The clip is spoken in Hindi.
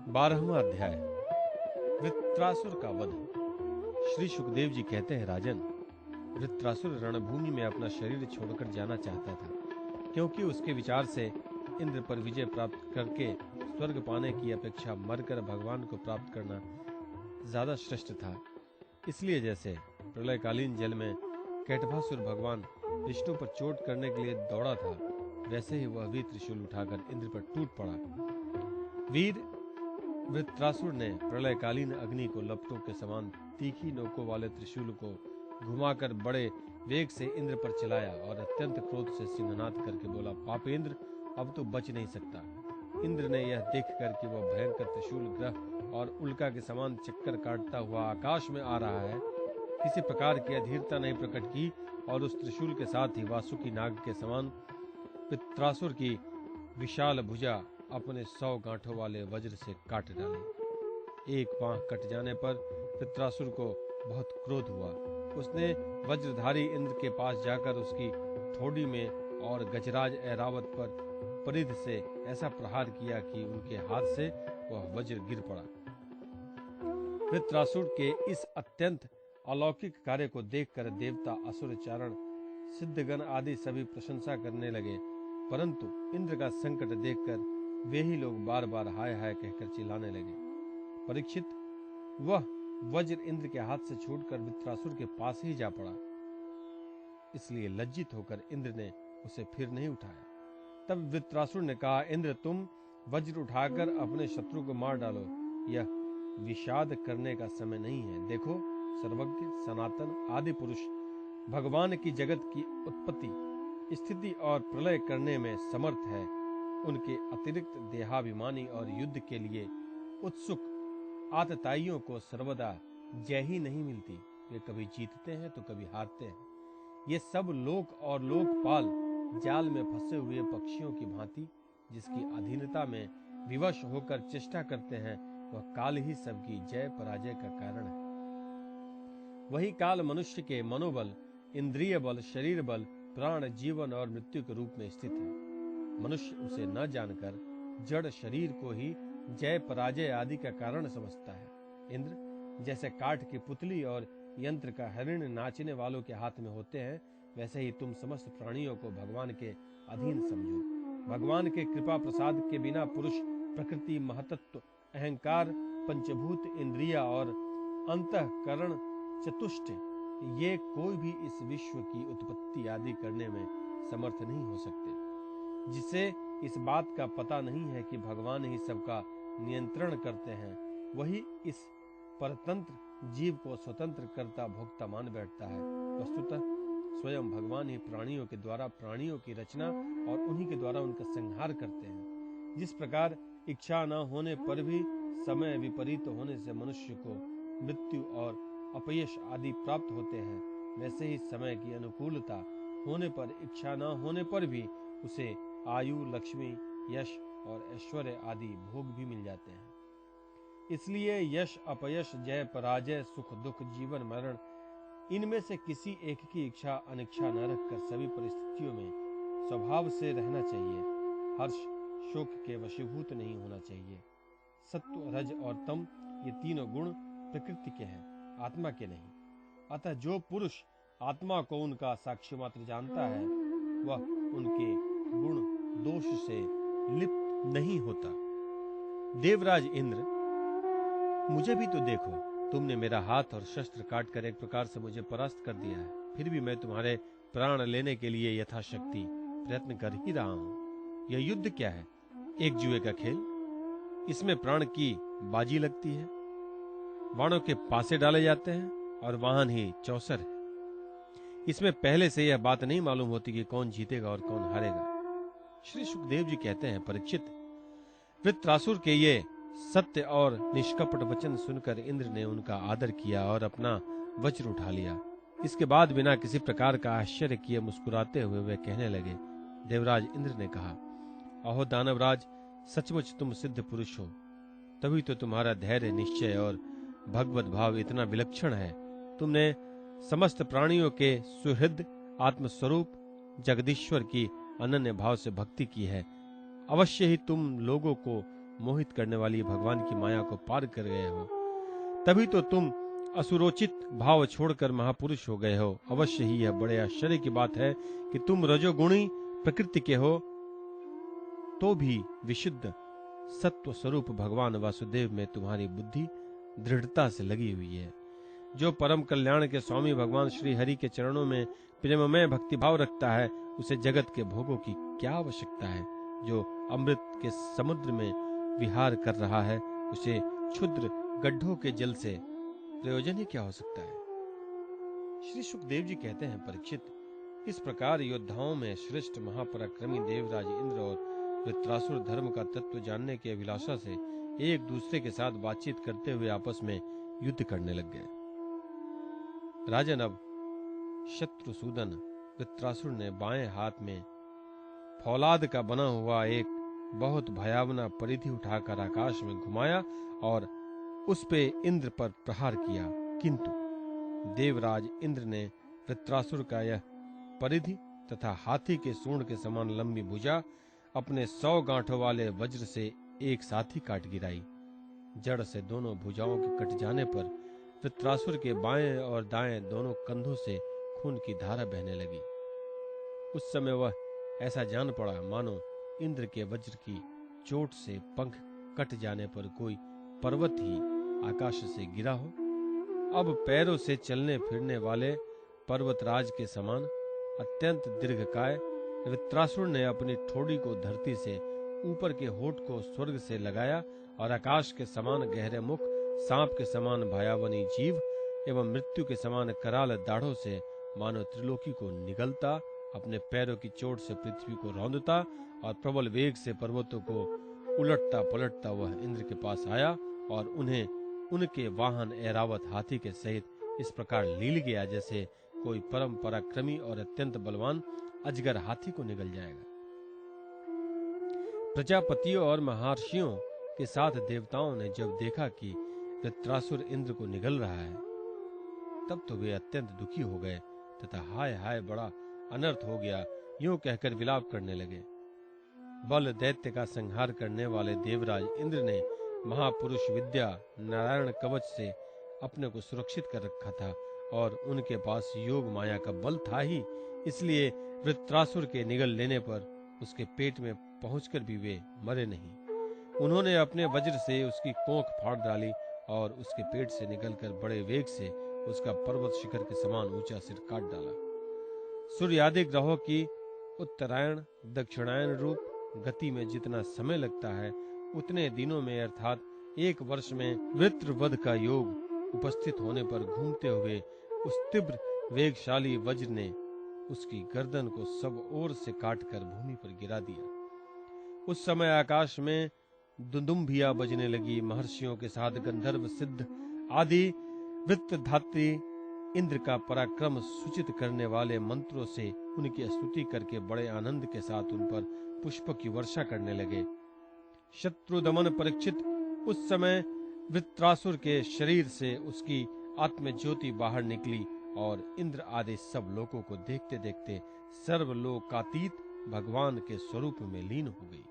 12वां अध्याय। वृत्रासुर का वध। श्री सुखदेव जी कहते हैं, राजन, वृत्रासुर रणभूमि में अपना शरीर छोड़कर जाना चाहता था, क्योंकि उसके विचार से इंद्र पर विजय प्राप्त करके स्वर्ग पाने की अपेक्षा मरकर भगवान को प्राप्त करना ज्यादा श्रेष्ठ था। इसलिए जैसे प्रलयकालीन जल में कैटभासुर भगवान विष्णु पर चोट करने के लिए दौड़ा था, वैसे ही वह वीर त्रिशूल उठाकर इंद्र पर टूट पड़ा। वीर वृत्रासुर ने प्रलयकालीन अग्नि को लपटों के समान तीखी नोकों वाले त्रिशूल को घुमाकर बड़े वेग से इंद्र पर चलाया और अत्यंत क्रोध से सिंहनाद करके बोला, पापेंद्र, अब तो बच नहीं सकता। इंद्र ने यह देखकर कि वह भयंकर त्रिशूल ग्रह और उल्का के समान चक्कर काटता हुआ आकाश में आ रहा है, किसी प्रकार की अधीरता नहीं प्रकट की और उस त्रिशूल के साथ ही वासुकी नाग के समान वृत्रासुर की विशाल भुजा अपने 100 गांठों वाले वज्र से काट डाली। एक बांह कट जाने पर वृत्रासुर को बहुत क्रोध हुआ। उसने वज्रधारी इंद्र के पास जाकर उसकी ठोड़ी में और गजराज ऐरावत पर परिध से ऐसा प्रहार किया कि उनके हाथ से वह वज्र गिर पड़ा। वृत्रासुर के इस अत्यंत अलौकिक कार्य को देखकर देवता, असुर, चारण, सिद्धगण आदि सभी प्रशंसा करने लगे, परंतु इंद्र का संकट देखकर वे ही लोग बार बार हाय हाय कहकर चिल्लाने लगे। परीक्षित, वह वज्र इंद्र के हाथ से छूटकर वृत्रासुर के पास ही जा पड़ा, इसलिए लज्जित होकर इंद्र ने उसे फिर नहीं उठाया। तब वृत्रासुर ने कहा, इंद्र, तुम वज्र उठाकर अपने शत्रु को मार डालो, यह विषाद करने का समय नहीं है। देखो, सर्वज्ञ, सनातन आदि पुरुष भगवान की जगत की उत्पत्ति, स्थिति और प्रलय करने में समर्थ है। उनके अतिरिक्त देहाभिमानी और युद्ध के लिए उत्सुक आतताइयों को सर्वदा जय ही नहीं मिलती। वे कभी जीतते हैं तो कभी हारते हैं। ये सब लोक और लोकपाल जाल में फंसे हुए पक्षियों की भांति जिसकी अधीनता में विवश होकर चेष्टा करते हैं, वह काल ही सबकी जय पराजय का कारण है। वही काल मनुष्य के मनोबल, इंद्रिय बल, शरीर बल, प्राण, जीवन और मृत्यु के रूप में स्थित है। मनुष्य उसे न जानकर जड़ शरीर को ही जय पराजय आदि का कारण समझता है। इंद्र, जैसे काठ की पुतली और यंत्र का हरिण नाचने वालों के हाथ में होते हैं, वैसे ही तुम समस्त प्राणियों को भगवान के अधीन समझो। भगवान के कृपा प्रसाद के बिना पुरुष, प्रकृति, महतत्व, अहंकार, पंचभूत, इंद्रिया और अंतःकरण चतुष्ट, ये कोई भी इस विश्व की उत्पत्ति आदि करने में समर्थ नहीं हो सकते। जिसे इस बात का पता नहीं है कि भगवान ही सबका नियंत्रण करते हैं, वही इस परतंत्र जीव को स्वतंत्र करता भोक्ता मान बैठता है। वस्तुतः स्वयं भगवान ही प्राणियों के द्वारा प्राणियों की रचना और उन्हीं के द्वारा उनका संहार करते हैं। जिस प्रकार इच्छा न होने पर भी समय विपरीत होने से मनुष्य को मृत्यु और अपयश आदि प्राप्त होते हैं, वैसे ही समय की अनुकूलता होने पर, इच्छा न होने पर भी उसे आयु, लक्ष्मी, यश और ऐश्वर्य आदि भोग भी मिल जाते हैं। इसलिए यश, अपयश, जय पराजय, सुख दुख, जीवन मरण, इनमें से किसी एक की इच्छा अनिच्छा न रखकर सभी परिस्थितियों में स्वभाव से रहना चाहिए। हर्ष, शोक के वशीभूत नहीं होना चाहिए। सत्व, रज और तम, ये तीनों गुण प्रकृति के हैं, आत्मा के नहीं। अतः जो पुरुष आत्मा को उनका साक्ष्य मात्र जानता है, वह उनके गुण दोष से लिप्त नहीं होता। देवराज इंद्र, मुझे भी तो देखो, तुमने मेरा हाथ और शस्त्र काटकर एक प्रकार से मुझे परास्त कर दिया है, फिर भी मैं तुम्हारे प्राण लेने के लिए यथाशक्ति प्रयत्न कर ही रहा हूं। यह युद्ध क्या है? एक जुए का खेल। इसमें प्राण की बाजी लगती है, बाणों के पासे डाले जाते हैं और वाहन ही चौसर है। इसमें पहले से यह बात नहीं मालूम होती कि कौन जीतेगा और कौन हारेगा। श्री सुखदेव जी कहते हैं, परीक्षित, वृत्रासुर के ये सत्य और निष्कपट वचन सुनकर इंद्र ने उनका आदर किया और अपना वज्र उठा लिया। इसके बाद बिना किसी प्रकार का आश्चर्य किए मुस्कुराते हुए वे कहने लगे। देवराज इंद्र ने कहा, अहो दानवराज, सचमुच तुम सिद्ध पुरुष हो, तभी तो तुम्हारा धैर्य, निश्चय और भगवत भाव इतना विलक्षण है। तुमने समस्त प्राणियों के सुहृद आत्मस्वरूप जगदीश्वर की अनन्य भाव से भक्ति की है। अवश्य ही तुम लोगों को मोहित करने वाली भगवान की माया को पार कर गए हो, तभी तो तुम असुरोचित भाव छोड़कर महापुरुष हो गए हो। अवश्य ही यह बड़े आश्चर्य की बात है कि तुम रजोगुणी प्रकृति के हो, तो भी विशुद्ध सत्व स्वरूप भगवान वासुदेव में तुम्हारी बुद्धि दृढ़ता से लगी हुई है। जो परम कल्याण के स्वामी भगवान श्री हरि के चरणों में प्रेममय भक्ति भाव रखता है, उसे जगत के भोगों की क्या आवश्यकता है। जो अमृत के समुद्र में विहार कर रहा है, उसे क्षुद्र गड्ढों के जल से प्रयोजन ही क्या हो सकता है। श्री सुखदेव जी कहते हैं, परीक्षित, इस प्रकार योद्धाओं में श्रेष्ठ महापराक्रमी देवराज इंद्र और वृत्रासुर धर्म का तत्व जानने की अभिलाषा से एक दूसरे के साथ बातचीत करते हुए आपस में युद्ध करने लग गए। राजन, अब शत्रुसूदन वृत्रासुर ने बाएं हाथ में फौलाद का बना हुआ एक बहुत भयावना परिधि उठाकर आकाश में घुमाया और उस पे इंद्र पर प्रहार किया, किंतु देवराज इंद्र ने वृत्रासुर का यह परिधि तथा हाथी के सूंड के समान लंबी भुजा अपने 100 गांठों वाले वज्र से एक साथ ही काट गिराई। जड़ से दोनों भुजाओं के कट जाने पर वृत्रासुर के बाएं और दाएं दोनों कंधों से खून की धारा बहने लगी। उस समय वह ऐसा जान पड़ा मानो इंद्र के वज्र की चोट से पंख कट जाने पर कोई पर्वत ही आकाश से गिरा हो। अब पैरों से चलने फिरने वाले पर्वतराज के समान अत्यंत दीर्घकाय वृत्रासुर ने अपनी ठोड़ी को धरती से, ऊपर के होठ को स्वर्ग से लगाया और आकाश के समान गहरे मुख, सांप के समान भयावनी जीव एवं मृत्यु के समान कराल दाढ़ों से मानो त्रिलोकी को निगलता, अपने पैरों की चोट से पृथ्वी को रौंदता और प्रबल वेग से पर्वतों को उलटता पलटता वह इंद्र के पास आया और उन्हें उनके वाहन ऐरावत हाथी के सहित इस प्रकार लील गया जैसे कोई परम पराक्रमी और अत्यंत बलवान अजगर हाथी को निगल जाएगा। प्रजापतियों और महर्षियों के साथ देवताओं ने जब देखा कि वृत्रासुर इंद्र को निगल रहा है, तब तो वे अत्यंत दुखी हो गए तथा हाय हाय बड़ा अनर्थ हो गया यूं कहकर विलाप करने लगे। बल दैत्य का संहार करने वाले देवराज इंद्र ने महापुरुष विद्या नारायण कवच से अपने को सुरक्षित कर रखा था और उनके पास योग माया का बल था ही, इसलिए वृत्रासुर के निगल लेने पर उसके पेट में पहुंचकर भी वे मरे नहीं। उन्होंने अपने वज्र से उसकी कोख फाड़ डाली और उसके पेट से निकलकर बड़े वेग से उसका पर्वत शिखर के समान ऊंचा सिर काट डाला। सूर्य आदि ग्रहों की उत्तरायण दक्षिणायन रूप गति में जितना समय लगता है, उतने दिनों में अर्थात 1 वर्ष में वृत्रवध का योग उपस्थित होने पर घूमते हुए उस तीव्र वेगशाली वज्र ने उसकी गर्दन को सब ओर से काटकर भूमि पर गिरा दिया। उस समय आकाश में दुंदुम्भियां बजने लगी। महर्षियों के साथ गंधर्व सिद्ध आदि वृत्रधात्री इंद्र का पराक्रम सूचित करने वाले मंत्रों से उनकी स्तुति करके बड़े आनंद के साथ उन पर पुष्प की वर्षा करने लगे। शत्रु दमन परीक्षित, उस समय वृत्रासुर के शरीर से उसकी आत्मज्योति बाहर निकली और इंद्र आदि सब लोगों को देखते देखते सर्वलोकातीत भगवान के स्वरूप में लीन हो गई।